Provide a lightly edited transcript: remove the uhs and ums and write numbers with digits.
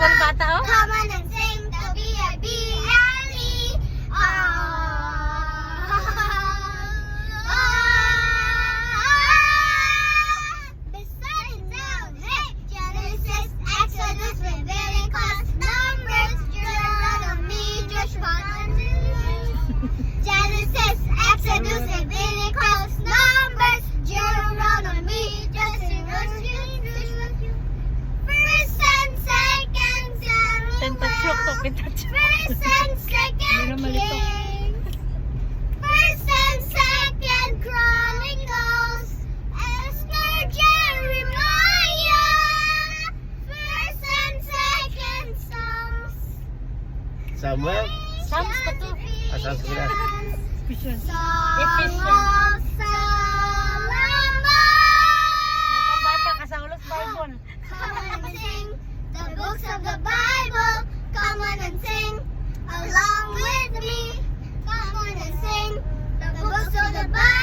mga bata, oh. Come on and sing the B-I-B-L-E. Beside down, hey, Genesis, Exodus, Leviticus, Numbers, Deuteronomy, Joshua, Genesis, Exodus, Leviticus, Numbers, Deuteronomy, Joshua, First and Second Samuel, Pentasyok to, pentasyok. First and Second Hindi na malito. Kings, First and Second Chronicles, Esther, Jeremiah, First and Second Psalms, Samuel. Psalms pa to. Psalms sila. Ephesians. Song Ephesians. of Solomon. Mga bata, kasanglos Bible. Come on and sing the books of the Bible. Come on and sing along with me. Come on and sing the books of the Bible.